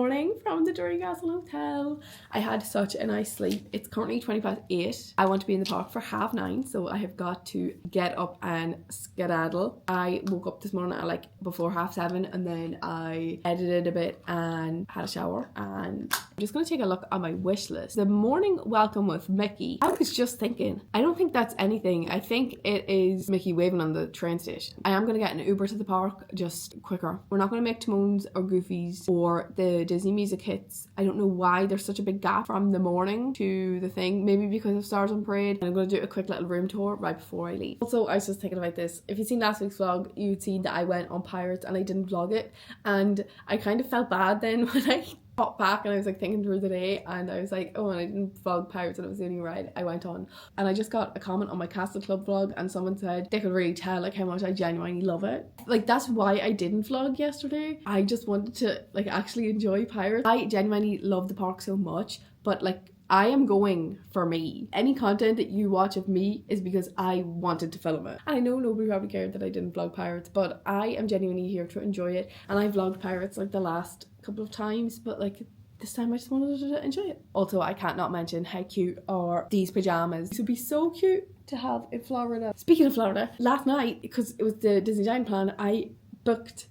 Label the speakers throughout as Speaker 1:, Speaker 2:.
Speaker 1: morning from the Castle Hotel. I had such a nice sleep. It's currently 8:20. I want to be in the park for 9:30, so I have got to get up and skedaddle. I woke up this morning at like before 7:30, and then I edited a bit and had a shower, and I'm just gonna take a look at my wish list. The morning welcome with Mickey. I was just thinking, I don't think that's anything. I think it is Mickey waving on the train station. I am gonna get an Uber to the park, just quicker. We're not gonna make Timons or Goofies or the Disney music hits. I don't know why there's such a big gap from the morning to the thing. Maybe because of Stars on Parade. And I'm gonna do a quick little room tour right before I leave. Also, I was just thinking about this. If you've seen last week's vlog, you'd seen that I went on Pirates and I didn't vlog it. And I kind of felt bad then when I popped back and I was like thinking through the day, and I was like, oh, and I didn't vlog Pirates, and it was the only ride I went on. And I just got a comment on my Castle Club vlog, and someone said they could really tell like how much I genuinely love it. Like, that's why I didn't vlog yesterday. I just wanted to like actually enjoy Pirates. I genuinely love the park so much, but like, I am going for me. Any content that you watch of me is because I wanted to film it. And I know nobody probably cared that I didn't vlog Pirates, but I am genuinely here to enjoy it. And I vlogged Pirates like the last couple of times, but like this time I just wanted to enjoy it. Also, I can't not mention how cute are these pajamas. This would be so cute to have in Florida. Speaking of Florida, last night, because it was the Disneyland plan, I booked,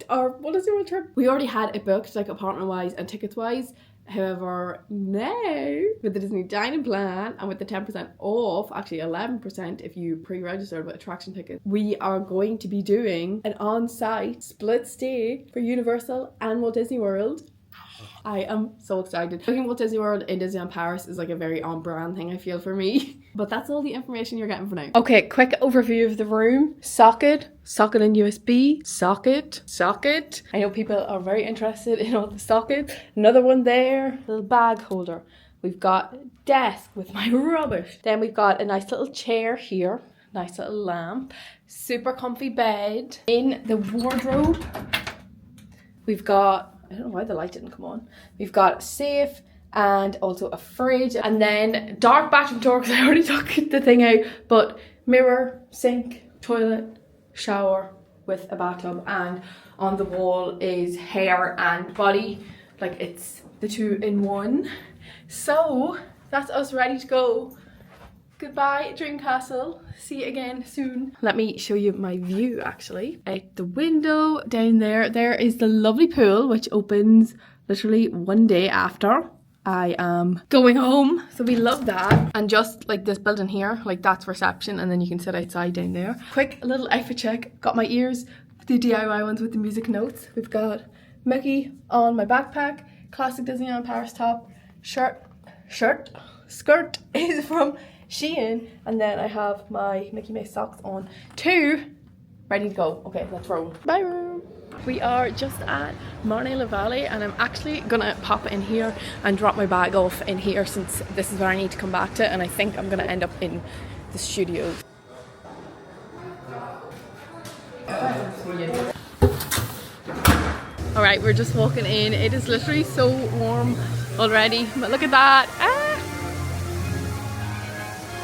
Speaker 1: or what is your trip? We already had it booked, like apartment wise and tickets wise. However, now with the Disney dining plan and with the 10% off, actually 11% if you pre-registered with attraction tickets, we are going to be doing an on-site split stay for Universal and Walt Disney World. I am so excited. Booking Walt Disney World in Disneyland Paris is like a very on-brand thing, I feel, for me. But that's all the information you're getting for now. Okay, quick overview of the room. Socket and USB, socket. I know people are very interested in all the sockets. Another one there, little bag holder. We've got desk with my rubbish. Then we've got a nice little chair here. Nice little lamp. Super comfy bed. In the wardrobe, we've got, I don't know why the light didn't come on. We've got a safe and also a fridge, and then dark bathroom door because I already took the thing out, but mirror, sink, toilet, shower with a bathtub, and on the wall is hair and body, like it's the 2-in-1. So that's us ready to go. Goodbye, Dream Castle. See you again soon. Let me show you my view actually. Out the window down there, there is the lovely pool, which opens literally one day after I am going home. So we love that. And just like this building here, like that's reception, and then you can sit outside down there. Quick little outfit check. Got my ears, the DIY ones with the music notes. We've got Mickey on my backpack, classic Disneyland Paris top, skirt is from Shein, and then I have my Mickey Mouse socks on too. Ready to go. Okay, let's roll. Bye room. We are just at Marne La Valley, and I'm actually gonna pop in here and drop my bag off in here since this is where I need to come back to, and I think I'm gonna end up in the studio. Alright, we're just walking in. It is literally so warm already, but look at that.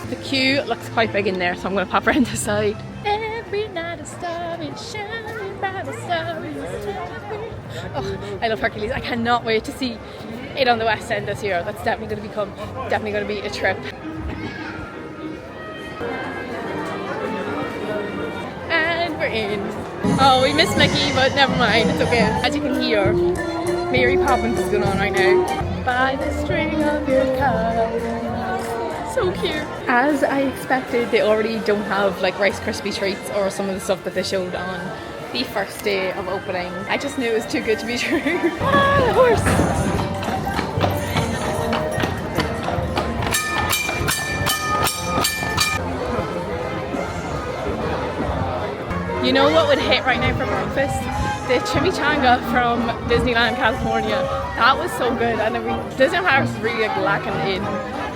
Speaker 1: The queue looks quite big in there, so I'm going to pop around the side. Every night a star is shining bright, a star is shining. Oh, I love Hercules. I cannot wait to see it on the West End this year. That's definitely going to be a trip. And we're in. Oh, we missed Mickey, but never mind. It's okay. As you can hear, Mary Poppins is going on right now. By the string of your cow. So cute. As I expected, they already don't have like Rice Krispie treats or some of the stuff that they showed on the first day of opening. I just knew it was too good to be true. Ah, the horse! You know what would hit right now for breakfast? The chimichanga from Disneyland, California. That was so good, and Disneyland Paris is really like lacking in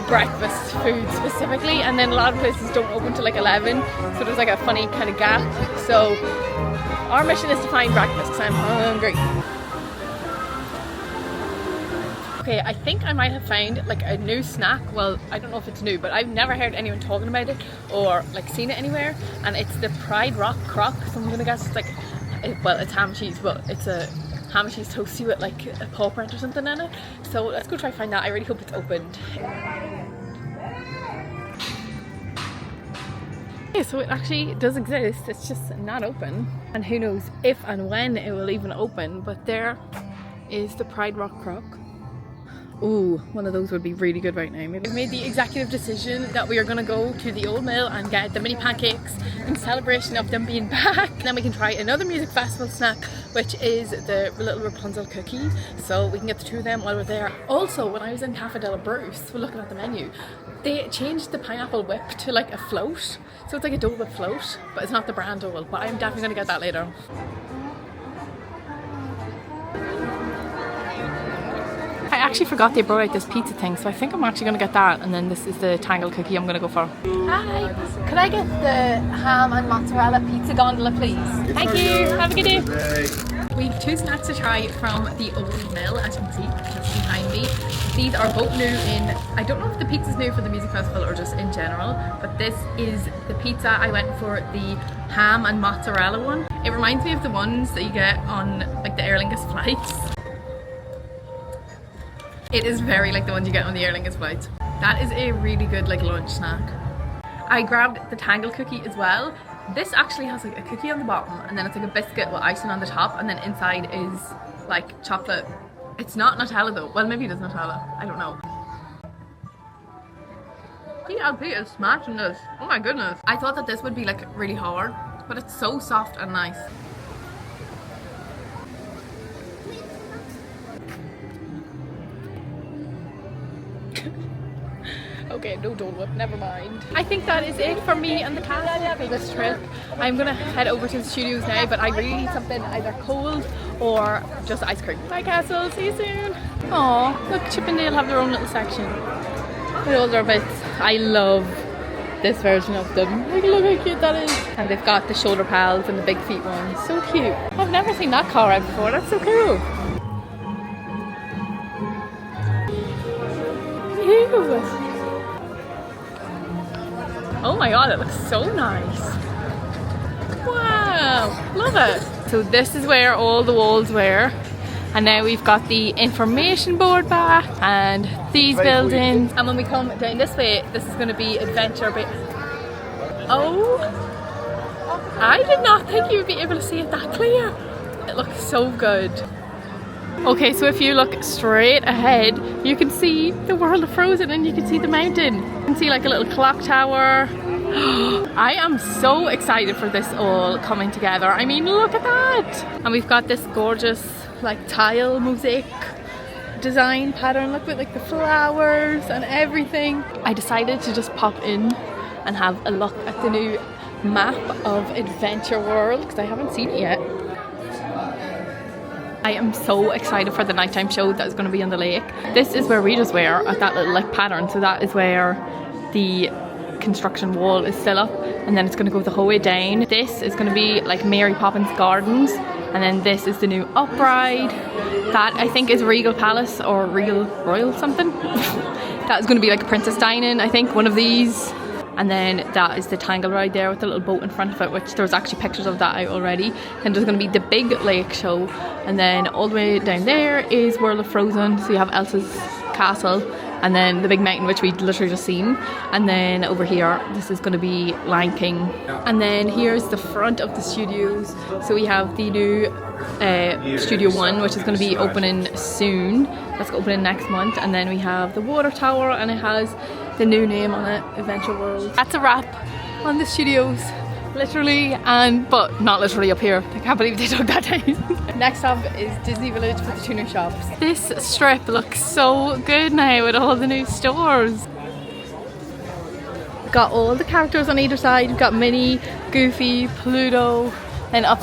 Speaker 1: breakfast food specifically, and then a lot of places don't open till like 11, so there's like a funny kind of gap. So our mission is to find breakfast because I'm hungry. Okay, I think I might have found like a new snack. Well, I don't know if it's new, but I've never heard anyone talking about it or like seen it anywhere, and it's the Pride Rock Croc. So I'm gonna guess it's like, well, it's ham and cheese, but it's a ham and cheese toasty with like a paw print or something in it. So let's go try find that. I really hope it's opened. Yeah, so it actually does exist, it's just not open. And who knows if and when it will even open, but there is the Pride Rock Croc. Ooh, one of those would be really good right now. Maybe. We've made the executive decision that we are going to go to the old mill and get the mini pancakes in celebration of them being back. Then we can try another music festival snack, which is the little Rapunzel cookie. So we can get the two of them while we're there. Also, when I was in Cafe de la Bruce, we're looking at the menu, they changed the pineapple whip to like a float. So it's like a Dole Whip float, but it's not the brand Dole, but I'm definitely going to get that later. I actually forgot they brought out this pizza thing, so I think I'm actually going to get that, and then this is the tangled cookie I'm going to go for. Hi, could I get the ham and mozzarella pizza gondola please? Thank you, have a good day. We have two snacks to try from the old mill, as you can see just behind me. These are both new in, I don't know if the pizza's new for the music festival or just in general, but this is the pizza. I went for the ham and mozzarella one. It reminds me of the ones that you get on like the Aer Lingus flights. It is very like the ones you get on the Aer Lingus flights. That is a really good like lunch snack. I grabbed the tangle cookie as well. This actually has like a cookie on the bottom, and then it's like a biscuit with icing on the top, and then inside is like chocolate. It's not Nutella though. Well, maybe it is Nutella. I don't know. TLP is smashing this. Oh my goodness. I thought that this would be like really hard, but it's so soft and nice. Okay, no Dole Whip, never mind. I think that is it for me and the cat for this trip. I'm gonna head over to the studios now, but I really need something either cold or just ice cream. Bye Castle, see you soon. Aw, look, Chip and Dale have their own little section with all their bits. I love this version of them. Like, look how cute that is. And they've got the shoulder pads and the big feet ones. So cute. I've never seen that car out before, that's so cool. Ew. Oh my god, it looks so nice. Wow, love it. So this is where all the walls were. And now we've got the information board back and these buildings. And when we come down this way, this is going to be adventure. Oh, I did not think you would be able to see it that clear. It looks so good. Okay, so if you look straight ahead, you can see the world of Frozen and you can see the mountain. You can see like a little clock tower. I am so excited for this all coming together. I mean, look at that. And we've got this gorgeous like tile mosaic design pattern. Look with like the flowers and everything. I decided to just pop in and have a look at the new map of Adventure World because I haven't seen it yet. I am so excited for the nighttime show that is going to be on the lake. This is where we just were at that little like pattern. So that is where the construction wall is still up, and then it's going to go the whole way down. This is going to be like Mary Poppins Gardens, and then this is the new upride. That I think is Regal Palace or Regal Royal something. That is going to be like Princess Dining, I think, one of these. And then that is the Tangle ride there with the little boat in front of it, which there's actually pictures of that out already. And there's going to be the big lake show, and then all the way down there is World of Frozen. So you have Elsa's castle, and then the big mountain, which we literally just seen. And then over here, this is going to be Lion King. And then here's the front of the studios. So we have the new Studio 1, which is going to be opening soon. That's opening next month. And then we have the water tower, and it has the new name on it, Adventure World. That's a wrap on the studios, literally, but not literally up here. I can't believe they took that down. Next up is Disney Village for the tuner shops. This strip looks so good now with all the new stores. We've got all the characters on either side. We've got Minnie, Goofy, Pluto. Then up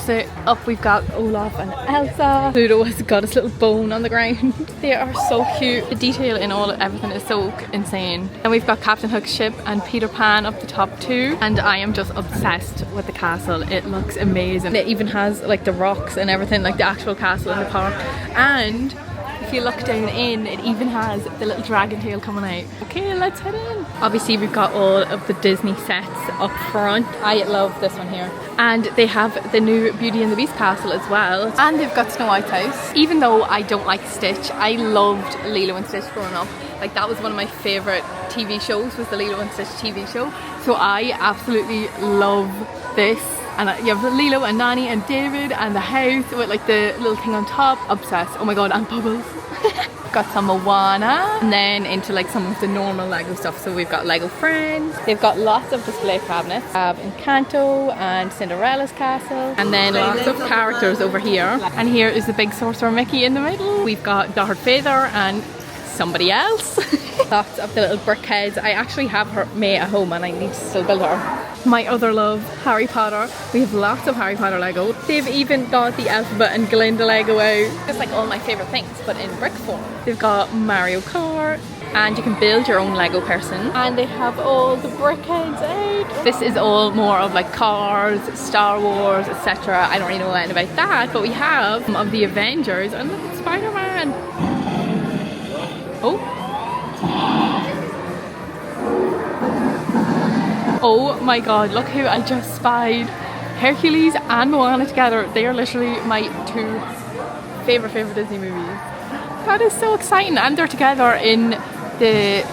Speaker 1: we've got Olaf and Elsa. Pluto has got his little bone on the ground. They are so cute. The detail in everything is so insane. And we've got Captain Hook's ship and Peter Pan up the top too. And I am just obsessed with the castle. It looks amazing. It even has like the rocks and everything, like the actual castle in the park. And
Speaker 2: if you look down in, it even has the little dragon tail coming out. Okay, let's head in. Obviously we've got all of the Disney sets up front. I love this one here. And they have the new Beauty and the Beast castle as well. And they've got Snow White's house. Even though I don't like Stitch, I loved Lilo and Stitch growing up. Like that was one of my favourite TV shows, was the Lilo and Stitch TV show. So I absolutely love this. And you have Lilo and Nani and David and the house with like the little thing on top. Obsessed. Oh my god, and Bubbles. Got some Moana, and then into like some of the normal Lego stuff. So we've got Lego Friends. They've got lots of display cabinets. We have Encanto and Cinderella's castle, and then lots of characters over here. And here is the big Sorcerer Mickey in the middle. We've got Darth Vader and somebody else. Lots of the little brick heads. I actually have her May at home and I need to still build her. My other love, Harry Potter. We have lots of Harry Potter Lego. They've even got the Alphabet and Glinda Lego out. It's like all my favourite things, but in brick form. They've got Mario Kart, and you can build your own Lego person. And they have all the brick heads out. This is all more of like Cars, Star Wars, etc. I don't really know anything about that, but we have some of the Avengers, and look at Spider-Man. Oh. Oh my god, look who I just spied. Hercules and Moana together. They are literally my two favourite Disney movies. That is so exciting. And they're together in the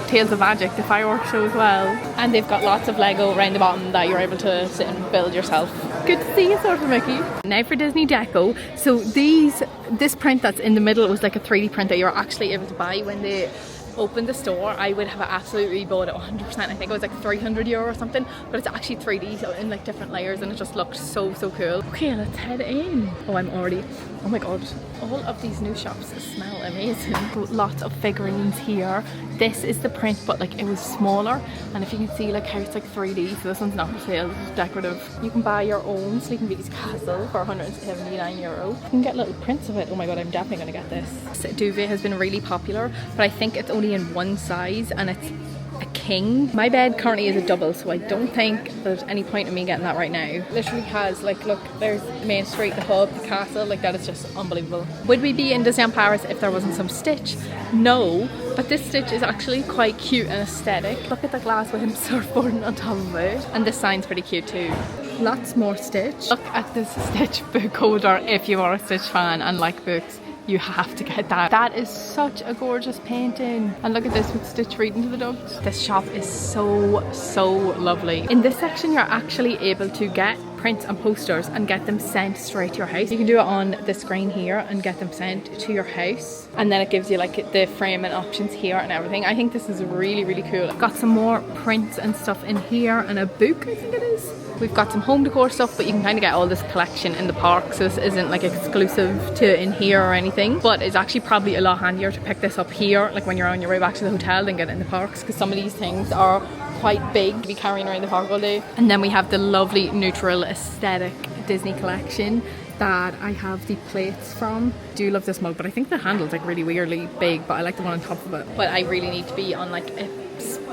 Speaker 2: Tales of Magic, the fireworks show as well. And they've got lots of Lego around the bottom that you're able to sit and build yourself. Good to see you, Sorcerer Mickey. Now for Disney Deco. So this print that's in the middle was like a 3D print that you're actually able to buy when they opened the store. I would have absolutely bought it 100%. I think it was like €300 or something, but it's actually 3D, so in like different layers, and it just looked so cool. Okay, let's head in. Oh, oh my god, all of these new shops smell amazing. Lots of figurines here. This is the print, but like it was smaller, and if you can see like how it's like 3D, so this one's not for sale, this is decorative. You can buy your own Sleeping Beauty's castle for €179. You can get little prints of it. Oh my god, I'm definitely gonna get this. This duvet has been really popular, but I think it's only in one size, and it's a king. My bed currently is a double, so I don't think there's any point in me getting that right now. Literally has like, look, there's Main Street, the hub, the castle, like that is just unbelievable. Would we be in Disneyland Paris if there wasn't some Stitch? No, but this Stitch is actually quite cute and aesthetic. Look at the glass with him surfboarding on top of it, and this sign's pretty cute too. Lots more Stitch. Look at this Stitch book holder. If you are a Stitch fan and like books, you have to get that. That is such a gorgeous painting. And look at this with Stitch reading to the ducks. This shop is so lovely. In this section, you're actually able to get prints and posters and get them sent straight to your house. You can do it on the screen here and get them sent to your house, and then it gives you like the frame and options here and everything. I think this is really cool. I've got some more prints and stuff in here, and a book, I think it is. We've got some home decor stuff, but you can kind of get all this collection in the park, so this isn't like exclusive to in here or anything, but it's actually probably a lot handier to pick this up here, like when you're on your way back to the hotel, than get it in the parks, because some of these things are quite big to be carrying around the park all day. And then we have the lovely neutral aesthetic Disney collection that I have the plates from. Do love this mug, but I think the handle's like really weirdly big, but I like the one on top of it. But I really need to be on like a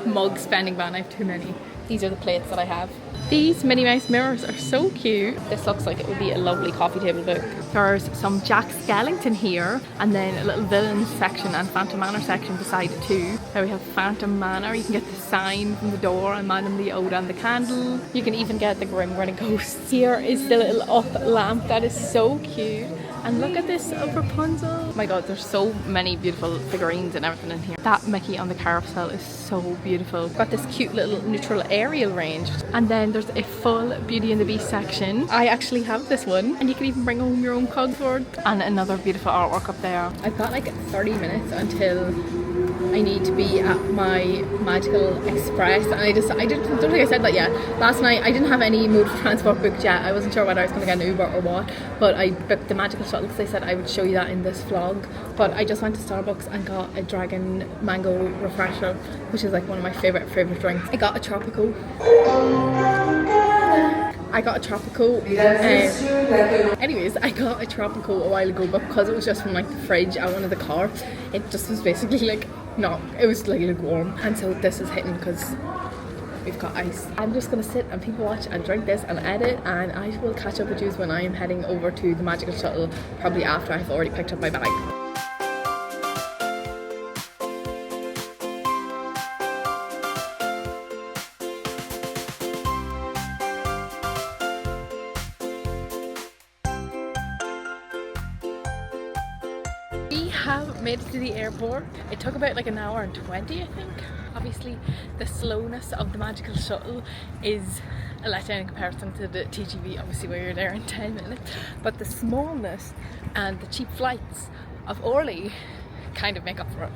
Speaker 2: mug spending ban. I have too many. These are the plates that I have. These Minnie Mouse mirrors are so cute. This looks like it would be a lovely coffee table book. There's some Jack Skellington here, and then a little villains section and Phantom Manor section beside it too. Now we have Phantom Manor. You can get the sign from the door and Madame Leota and the candle. You can even get the Grim Grinning Ghost. Here is the little up lamp that is so cute. And look at this of Rapunzel. Oh my god, there's so many beautiful figurines and everything in here. That Mickey on the carousel is so beautiful. Got this cute little neutral Ariel range. And then there's a full Beauty and the Beast section. I actually have this one. And you can even bring home your own Cogsworth. And another beautiful artwork up there. I've got like 30 minutes until I need to be at my Magical Express, and I don't think I said that yet. Last night I didn't have any mode of transport booked yet. I wasn't sure whether I was going to get an Uber or what, but I booked the Magical Shuttle because I said I would show you that in this vlog. But I just went to Starbucks and got a dragon mango refresher, which is like one of my favorite drinks. I got a tropical. Anyways, I got a tropical a while ago, but because it was just from like the fridge out one of the car, it just was basically like, no, it was like lukewarm. And so this is hitting because we've got ice. I'm just gonna sit and people watch and drink this and edit, and I will catch up with you when I am heading over to the Magical Shuttle, probably after I've already picked up my bag. have made it to the airport. It took about like an hour and 20, I think. Obviously the slowness of the magical shuttle is a letdown in comparison to the TGV, obviously, where you're there in 10 minutes, but the smallness and the cheap flights of Orly kind of make up for it.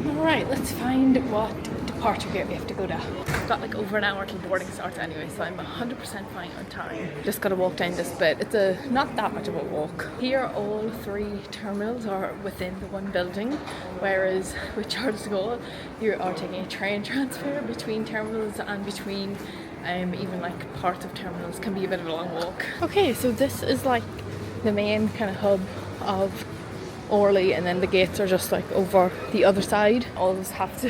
Speaker 2: Alright, let's find what departure gate we have to go to. I've got like over an hour till boarding starts anyway, so I'm 100% fine on time. Just gotta walk down this bit. It's not that much of a walk. Here all three terminals are within the one building, whereas with Charles de Gaulle you are taking a train transfer between terminals, and between even like parts of terminals can be a bit of a long walk. Okay, so this is like the main kind of hub of Orly, and then the gates are just like over the other side. Always have to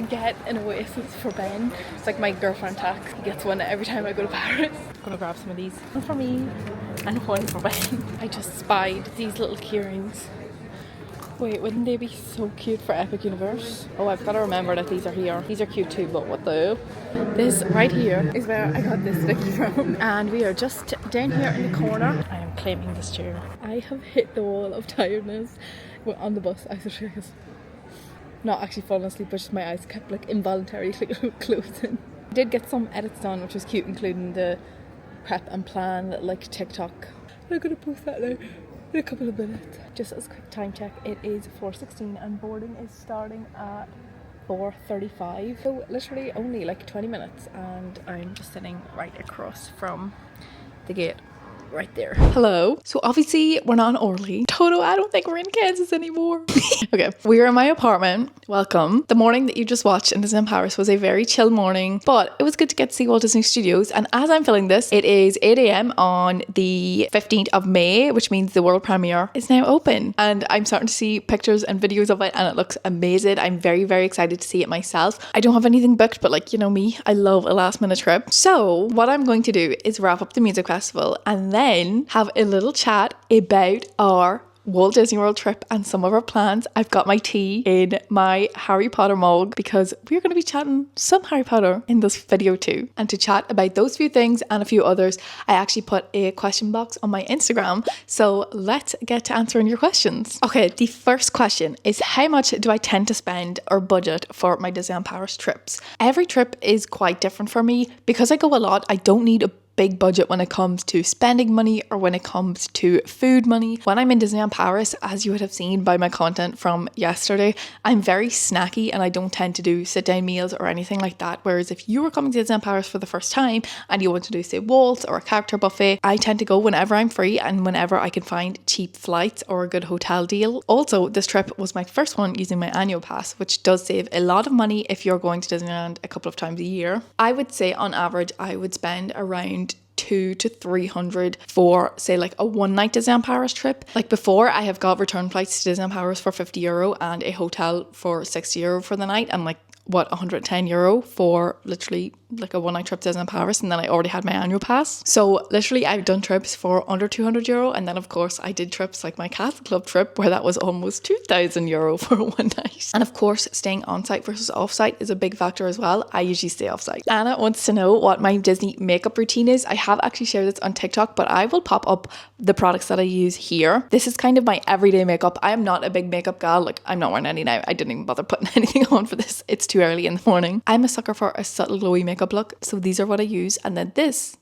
Speaker 2: get an oasis for Ben. It's like my girlfriend tax. He gets one every time I go to Paris. I'm gonna grab some of these. One for me and one for Ben. I just spied these little keyrings. Wait, wouldn't they be so cute for Epic Universe? Oh, I've got to remember that these are here. These are cute too, but what the? This right here is where I got this sticky from. And we are just down here in the corner. I am claiming this chair. I have hit the wall of tiredness on the bus. I was not actually falling asleep, but just my eyes kept like involuntarily closing. I did get some edits done, which was cute, including the prep and plan like TikTok. I'm gonna post that now in a couple of minutes. Just as a quick time check, it is 4:16 and boarding is starting at 4:35. So literally only like 20 minutes, and I'm just sitting right across from the gate. Right there. Hello. So obviously we're not in Orly. Toto, I don't think we're in Kansas anymore. Okay, we're in my apartment. Welcome. The morning that you just watched in Disneyland Paris was a very chill morning, but it was good to get to see Walt Disney Studios. And as I'm filming this, it is 8 a.m. on the 15th of May, which means the world premiere is now open. And I'm starting to see pictures and videos of it, and it looks amazing. I'm very, very excited to see it myself. I don't have anything booked, but like, you know me, I love a last minute trip. So what I'm going to do is wrap up the music festival and then have a little chat about our Walt Disney World trip and some of our plans. I've got my tea in my Harry Potter mug because we're going to be chatting some Harry Potter in this video too. And to chat about those few things and a few others, I actually put a question box on my Instagram. So let's get to answering your questions. Okay, the first question is, how much do I tend to spend or budget for my Disneyland Paris trips? Every trip is quite different for me. Because I go a lot, I don't need a big budget when it comes to spending money or when it comes to food money. When I'm in Disneyland Paris, as you would have seen by my content from yesterday, I'm very snacky and I don't tend to do sit down meals or anything like that. Whereas if you were coming to Disneyland Paris for the first time and you want to do say Walt or a character buffet, I tend to go whenever I'm free and whenever I can find cheap flights or a good hotel deal. Also, this trip was my first one using my annual pass, which does save a lot of money if you're going to Disneyland a couple of times a year. I would say on average I would spend around 200 to 300 for say like a one night Disneyland Paris trip. Like before, I have got return flights to Disneyland Paris for €50 and a hotel for €60 for the night, and like what, €110 for literally like a one night trip to Disneyland Paris, and then I already had my annual pass. So literally I've done trips for under €200, and then of course I did trips like my Castle Club trip where that was almost €2,000 for one night. And of course staying on site versus off site is a big factor as well. I usually stay off site. Anna wants to know what my Disney makeup routine is. I have actually shared this on TikTok, but I will pop up the products that I use here. This is kind of my everyday makeup. I am not a big makeup gal. Like, I'm not wearing any now. I didn't even bother putting anything on for this. It's too early in the morning. I'm a sucker for a subtle glowy makeup look, so these are what I use, and then this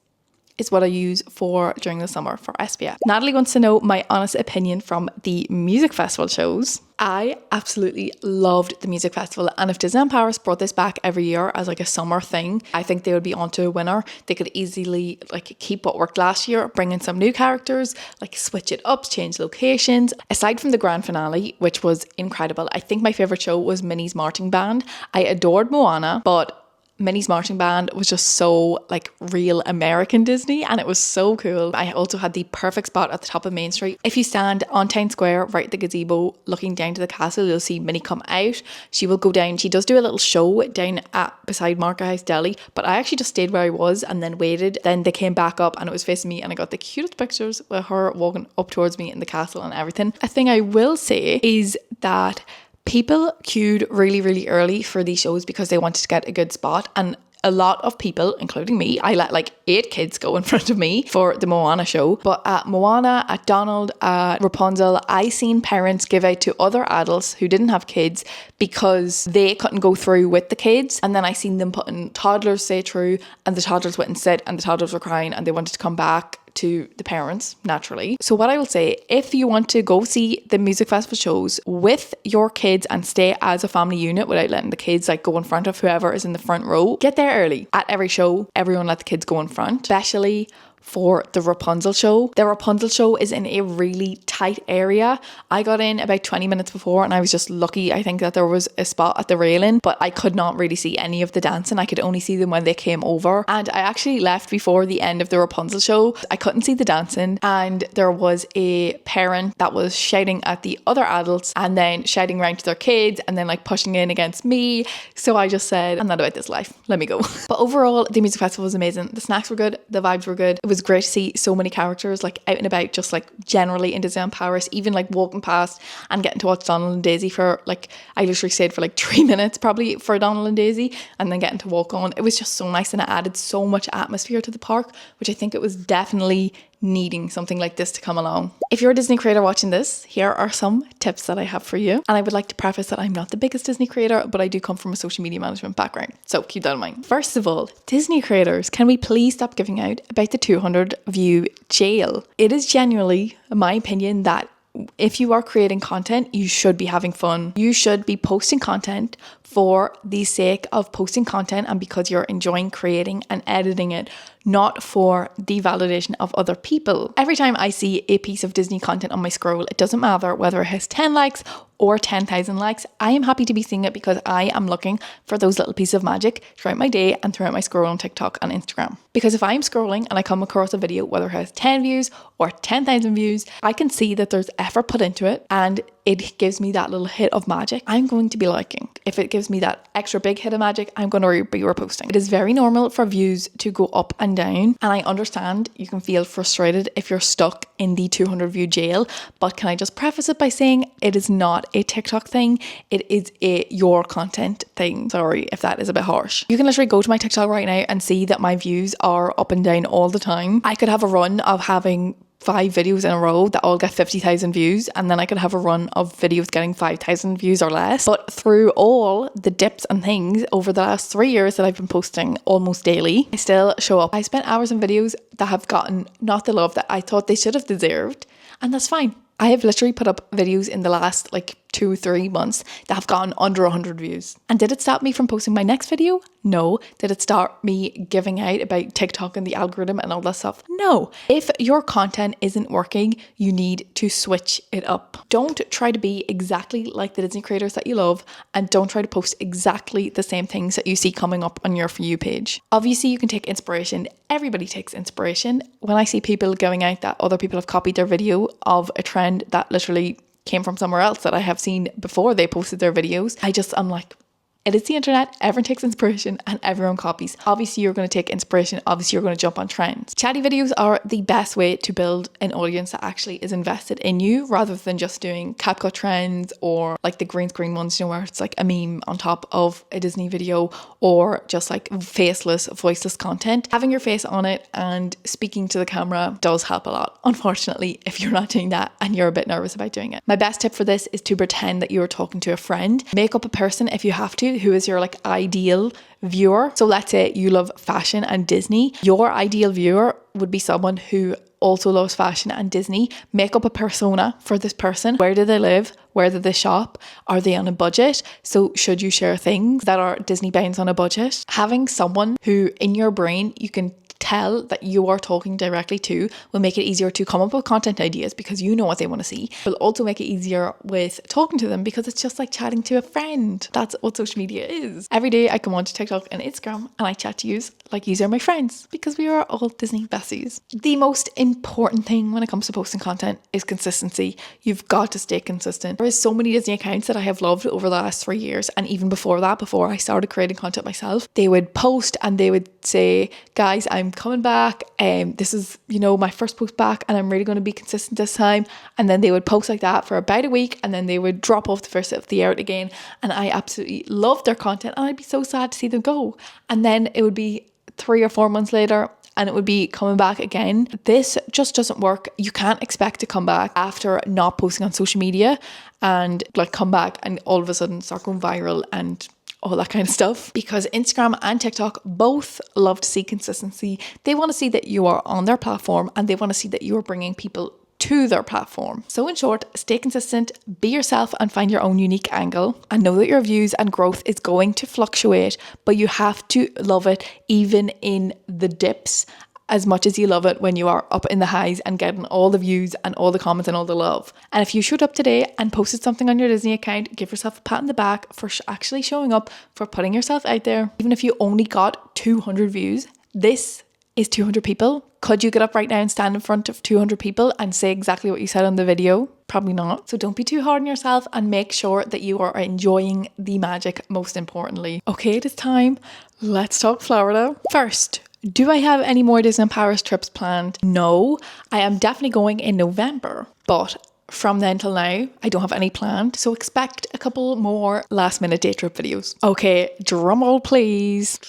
Speaker 2: is what I use for during the summer for SPF. Natalie wants to know my honest opinion from the music festival shows. I absolutely loved the music festival, and if Disneyland Paris brought this back every year as like a summer thing, I think they would be onto a winner. They could easily like keep what worked last year, bring in some new characters, like switch it up, change locations. Aside from the grand finale, which was incredible, I think my favorite show was Minnie's marching band. I adored Moana, but Minnie's marching band was just so like real American Disney, and it was so cool. I also had the perfect spot at the top of Main Street. If you stand on Town Square right at the gazebo looking down to the castle, you'll see Minnie come out. She will go down. She does do a little show down at beside Market House Deli, but I actually just stayed where I was and then waited. Then they came back up and it was facing me, and I got the cutest pictures with her walking up towards me in the castle and everything. A thing I will say is that people queued really, really early for these shows because they wanted to get a good spot. And a lot of people, including me, I let like 8 kids go in front of me for the Moana show. But at Moana, at Donald, at Rapunzel, I seen parents give out to other adults who didn't have kids because they couldn't go through with the kids. And then I seen them putting toddlers say through, and the toddlers wouldn't sit, and the toddlers were crying, and they wanted to come back to the parents, naturally. So what I will say, if you want to go see the music festival shows with your kids and stay as a family unit without letting the kids like go in front of whoever is in the front row, get there early. At every show, everyone let the kids go in front, especially for the Rapunzel show. The Rapunzel show is in a really tight area. I got in about 20 minutes before, and I was just lucky, I think, that there was a spot at the railing, but I could not really see any of the dancing. I could only see them when they came over, and I actually left before the end of the Rapunzel show. I couldn't see the dancing, and there was a parent that was shouting at the other adults and then shouting around to their kids and then like pushing in against me. So I just said, I'm not about this life, let me go. But overall, the music festival was amazing. The snacks were good, the vibes were good. It was great to see so many characters like out and about, just like generally in Disneyland Paris, even like walking past and getting to watch Donald and Daisy for like, I literally stayed for like 3 minutes probably for Donald and Daisy, and then getting to walk on. It was just so nice, and it added so much atmosphere to the park, which I think it was definitely needing something like this to come along. If you're a Disney creator watching this, here are some tips that I have for you. And I would like to preface that I'm not the biggest Disney creator, but I do come from a social media management background, so keep that in mind. First of all, Disney creators, can we please stop giving out about the 200 view jail? It is genuinely, in my opinion, that if you are creating content, you should be having fun. You should be posting content for the sake of posting content and because you're enjoying creating and editing it, not for the validation of other people. Every time I see a piece of Disney content on my scroll, it doesn't matter whether it has 10 likes or 10,000 likes, I am happy to be seeing it because I am looking for those little pieces of magic throughout my day and throughout my scroll on TikTok and Instagram. Because if I'm scrolling and I come across a video, whether it has 10 views or 10,000 views, I can see that there's effort put into it and it gives me that little hit of magic I'm going to be liking. If it gives me that extra big hit of magic, I'm going to be reposting. It is very normal for views to go up and down, and I understand you can feel frustrated if you're stuck in the 200 view jail, but can I just preface it by saying it is not a TikTok thing, it is a your content thing. Sorry if that is a bit harsh. You can literally go to my TikTok right now and see that my views are up and down all the time. I could have a run of having 5 videos in a row that all get 50,000 views, and then I could have a run of videos getting 5,000 views or less. But through all the dips and things over the last 3 years that I've been posting almost daily, I still show up. I spent hours on videos that have gotten not the love that I thought they should have deserved, and that's fine. I have literally put up videos in the last like 2-3 months that have gotten under 100 views. And did it stop me from posting my next video? No. Did it start me giving out about TikTok and the algorithm and all that stuff? No. If your content isn't working, you need to switch it up. Don't try to be exactly like the Disney creators that you love, and don't try to post exactly the same things that you see coming up on your For You page. Obviously, you can take inspiration. Everybody takes inspiration. When I see people going out that other people have copied their video of a trend that literally came from somewhere else that I have seen before they posted their videos, I'm like, it is the internet, everyone takes inspiration and everyone copies. Obviously you're going to take inspiration, obviously you're going to jump on trends. Chatty videos are the best way to build an audience that actually is invested in you, rather than just doing CapCut trends or like the green screen ones, you know, where it's like a meme on top of a Disney video, or just like faceless, voiceless content. Having your face on it and speaking to the camera does help a lot. Unfortunately, if you're not doing that and you're a bit nervous about doing it, my best tip for this is to pretend that you're talking to a friend. Make up a person if you have to, who is your like ideal viewer. So let's say you love fashion and Disney. Your ideal viewer would be someone who also loves fashion and Disney. Make up a persona for this person. Where do they live? Where do they shop? Are they on a budget? So should you share things that are Disney bound on a budget? Having someone who in your brain you can tell that you are talking directly to will make it easier to come up with content ideas because you know what they want to see. Will also make it easier with talking to them because it's just like chatting to a friend. That's what social media is. Every day I come onto TikTok and Instagram and I chat to yous like yous are my friends because we are all Disney besties. The most important thing when it comes to posting content is consistency. You've got to stay consistent. There is so many Disney accounts that I have loved over the last 3 years, and even before that, before I started creating content myself, they would post and they would say, guys, I'm coming back. This is, you know, my first post back and I'm really going to be consistent this time. And then they would post like that for about a week and then they would drop off the first of the year again. And I absolutely loved their content and I'd be so sad to see them go. And then it would be 3 or 4 months later and it would be coming back again. This just doesn't work. You can't expect to come back after not posting on social media and like come back and all of a sudden start going viral and all that kind of stuff, because Instagram and TikTok both love to see consistency. They want to see that you are on their platform and they want to see that you are bringing people to their platform. So in short, stay consistent, be yourself and find your own unique angle, and know that your views and growth is going to fluctuate, but you have to love it even in the dips as much as you love it when you are up in the highs and getting all the views and all the comments and all the love. And if you showed up today and posted something on your Disney account, give yourself a pat on the back for actually showing up, for putting yourself out there. Even if you only got 200 views, this is 200 people. Could you get up right now and stand in front of 200 people and say exactly what you said on the video? Probably not. So don't be too hard on yourself and make sure that you are enjoying the magic, most importantly. Okay, it is time. Let's talk Florida. First, do I have any more Disney Paris trips planned? No, I am definitely going in November, but from then till now, I don't have any planned. So expect a couple more last minute day trip videos. Okay, drum roll please.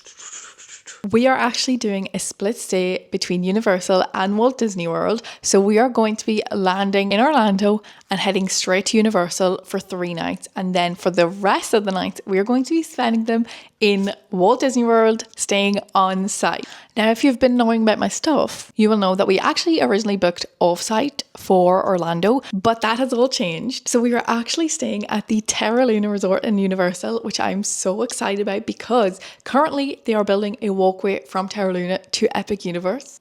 Speaker 2: We are actually doing a split stay between Universal and Walt Disney World. So we are going to be landing in Orlando and heading straight to Universal for 3 nights. And then for the rest of the nights, we're going to be spending them in Walt Disney World, staying on site. Now, if you've been knowing about my stuff, you will know that we actually originally booked off-site for Orlando, but that has all changed. So we are actually staying at the Terra Luna Resort in Universal, which I'm so excited about because currently they are building a walkway from Terra Luna to Epic Universe.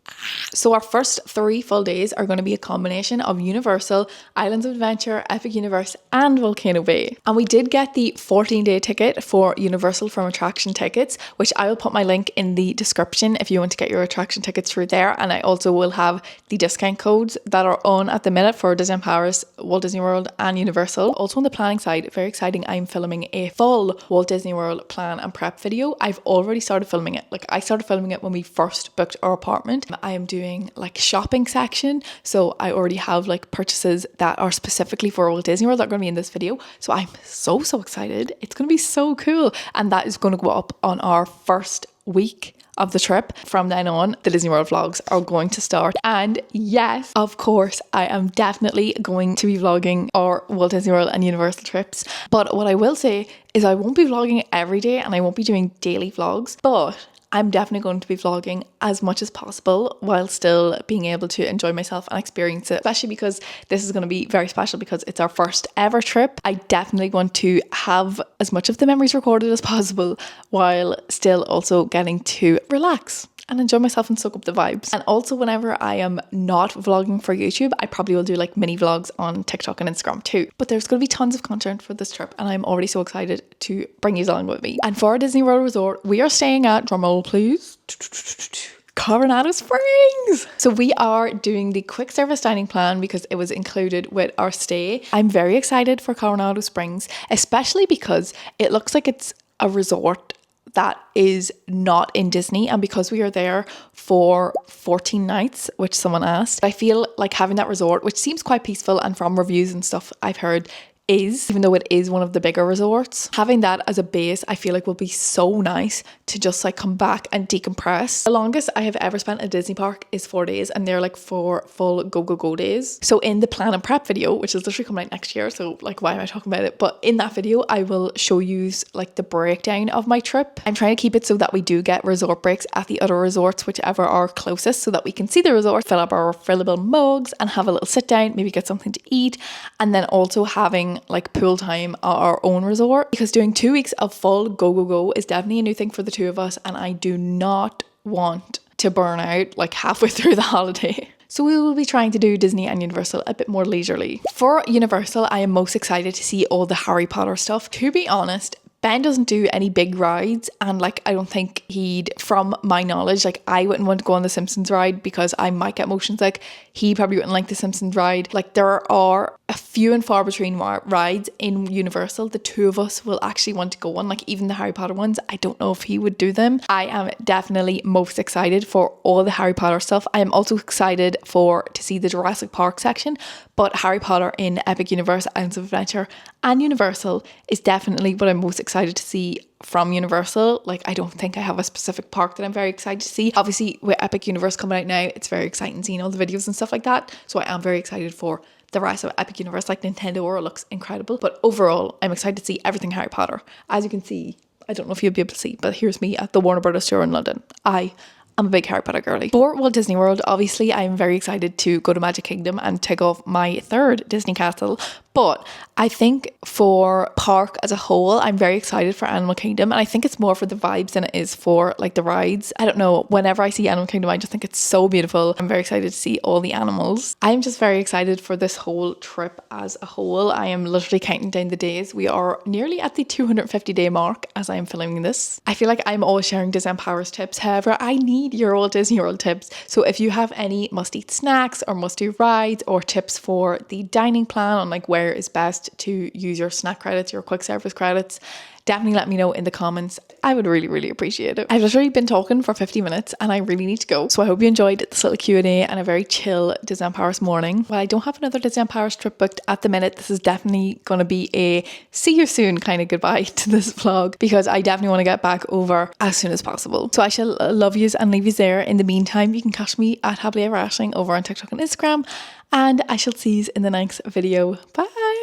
Speaker 2: So our first 3 full days are going to be a combination of Universal, Islands of Adventure, Epic Universe and Volcano Bay. And we did get the 14-day ticket for Universal from Attraction Tickets, which I will put my link in the description if you want to get your attraction tickets through there. And I also will have the discount codes that are on at the minute for Disney Paris, Walt Disney World and Universal. Also on the planning side, very exciting, I'm filming a full Walt Disney World plan and prep video. I've already started filming it. Like I started filming it when we first booked our apartment. I am doing like shopping section. So I already have like purchases that are specifically for Walt Disney World that are going to be in this video. So I'm so excited. It's going to be so cool. And that is going to go up on our first week of the trip. From then on, the Disney World vlogs are going to start. And yes, of course, I am definitely going to be vlogging our Walt Disney World and Universal trips. But what I will say is I won't be vlogging every day and I won't be doing daily vlogs, but I'm definitely going to be vlogging as much as possible while still being able to enjoy myself and experience it, especially because this is going to be very special because it's our first ever trip. I definitely want to have as much of the memories recorded as possible while still also getting to relax and enjoy myself and soak up the vibes. And also whenever I am not vlogging for YouTube, I probably will do like mini vlogs on TikTok and Instagram too. But there's going to be tons of content for this trip and I'm already so excited to bring you along with me. And for our Disney World Resort, we are staying at, drumroll please, Coronado Springs. So we are doing the quick service dining plan because it was included with our stay. I'm very excited for Coronado Springs, especially because it looks like it's a resort that is not in Disney, and because we are there for 14 nights, which someone asked, I feel like having that resort, which seems quite peaceful and from reviews and stuff I've heard is, even though it is one of the bigger resorts, having that as a base I feel like will be so nice to just like come back and decompress. The longest I have ever spent at a Disney park is 4 days, and they're like 4 full go days. So in the plan and prep video, which is literally coming out next year, so like why am I talking about it, but in that video I will show you like the breakdown of my trip. I'm trying to keep it so that we do get resort breaks at the other resorts whichever are closest, so that we can see the resort, fill up our refillable mugs and have a little sit down, maybe get something to eat, and then also having like pool time at our own resort, because doing 2 weeks of full go is definitely a new thing for the two of us, and I do not want to burn out like halfway through the holiday. So we will be trying to do Disney and Universal a bit more leisurely. For Universal, I am most excited to see all the Harry Potter stuff. To be honest, Ben doesn't do any big rides, and like I don't think he'd, from my knowledge, like I wouldn't want to go on the Simpsons ride because I might get motion sick. He probably wouldn't like the Simpsons ride. Like there are a few and far between rides in Universal. The two of us will actually want to go on, like even the Harry Potter ones. I don't know if he would do them. I am definitely most excited for all the Harry Potter stuff. I am also excited to see the Jurassic Park section, but Harry Potter in Epic Universe, Islands of Adventure and Universal is definitely what I'm most excited to see from Universal. Like, I don't think I have a specific park that I'm very excited to see. Obviously with Epic Universe coming out now, it's very exciting seeing all the videos and stuff like that, so I am very excited for the rest of Epic Universe. Like Nintendo World looks incredible, but overall I'm excited to see everything Harry Potter. As you can see, I don't know if you'll be able to see, but here's me at the Warner Brothers store in London. I'm a big Harry Potter girly. For Walt Disney World, obviously I'm very excited to go to Magic Kingdom and take off my third Disney castle, but I think for park as a whole, I'm very excited for Animal Kingdom, and I think it's more for the vibes than it is for like the rides. I don't know, whenever I see Animal Kingdom I just think it's so beautiful. I'm very excited to see all the animals. I'm just very excited for this whole trip as a whole. I am literally counting down the days. We are nearly at the 250 day mark as I am filming this. I feel like I'm always sharing Disney Powers tips, however I need your old Disney World tips. So if you have any must eat snacks or must do rides or tips for the dining plan on like where is best to use your snack credits, your quick service credits, definitely let me know in the comments. I would really appreciate it. I've literally been talking for 50 minutes and I really need to go. So I hope you enjoyed this little Q&A and a very chill Disney Paris morning. While I don't have another Disney Paris trip booked at the minute, this is definitely going to be a see you soon kind of goodbye to this vlog, because I definitely want to get back over as soon as possible. So I shall love yous and leave yous there. In the meantime, you can catch me at happilyeveraisling over on TikTok and Instagram, and I shall see yous in the next video. Bye!